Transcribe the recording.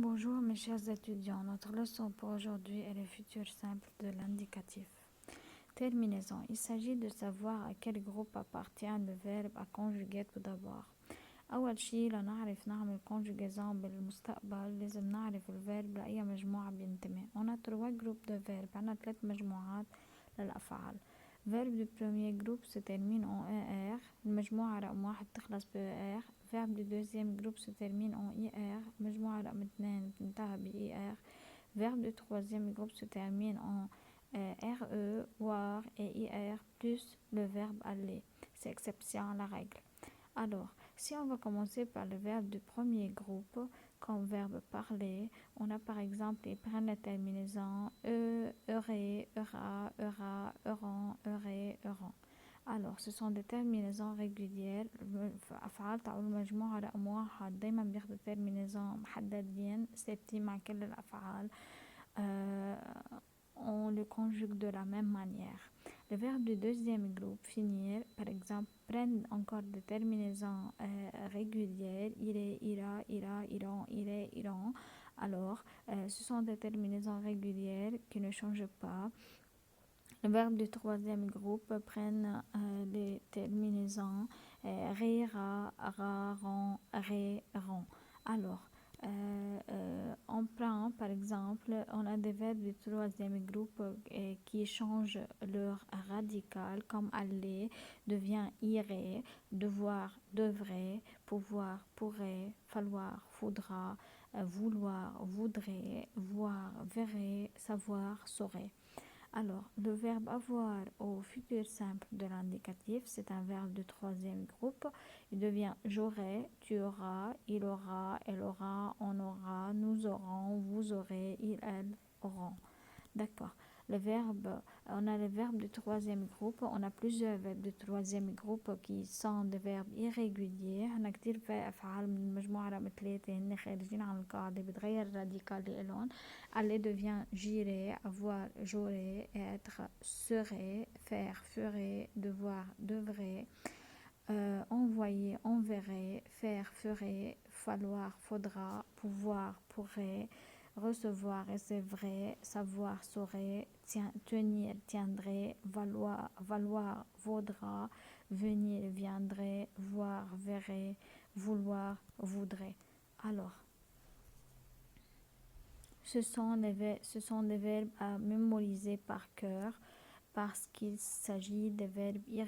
Bonjour mes chers étudiants, notre leçon pour aujourd'hui est le futur simple de l'indicatif. Terminaison. Il s'agit de savoir à quel groupe appartient le verbe à conjuguer tout d'abord. أول شي لنعرف نعمل conjugaison بالمستقبل لازم نعرف الفيرب لأي مجموعة بينتمي. On a 3 groupes de verbes, عنا 3 مجموعات للأفعال. Verbe du premier groupe se termine en ER, المجموعة رقم 1 تخلص ب ER. Verbe du deuxième groupe se termine en IR, مجموعة رقم 2 بتنتهي ب IR. Verbe du troisième groupe se termine en RE, WAR et IR plus le verbe aller. C'est exception à la règle. Alors, si on va commencer par le verbe du premier groupe, comme verbe parler, on a par exemple, ils prennent la terminaison euré, eura, eura, euron, euré, euron. Alors, ce sont des terminaisons régulières. أفعال تعول مجموعة رقم 1 دايما بياخدوا terminaison محددين ثابتين مع كل الأفعال. On le conjugue de la même manière. Le verbe du deuxième groupe, finir, par exemple, prennent encore des terminaisons régulières. Irait, ira, ira, iront, irait, iront. Alors, ce sont des terminaisons régulières qui ne changent pas. Le verbe du troisième groupe prennent les terminaisons rira, raron, réront. Alors, on prend par exemple, on a des verbes du troisième groupe qui changent leur radical, comme aller devient irait, devoir devrait, pouvoir pourrait, falloir faudra, vouloir voudrait, voir verrait, savoir saurait. Alors, le verbe avoir au futur simple de l'indicatif, c'est un verbe de troisième groupe. Il devient j'aurai, tu auras, il aura, elle aura, on aura, nous aurons, vous aurez, ils, elles auront. D'accord. On a le verbe du troisième groupe. On a plusieurs verbes du troisième groupe qui sont des verbes irréguliers. هنا كتير أفعال من المجموعة رقم 3 هن خارجين عن القاعدة بتغير الراديكال لإلهم. Aller devient j'irai, avoir, j'aurai, être, serait, faire, ferait, devoir, devrait, envoyer, enverrait, faire, ferait, falloir, faudra, pouvoir, pourrait, recevoir, recevrait, savoir, saurait, tenir, tiendrait, valoir, vaudra, venir, viendrait, voir, verrait, vouloir, voudrait. Alors, ce sont des verbes à mémoriser par cœur parce qu'il s'agit de verbes irréguliers.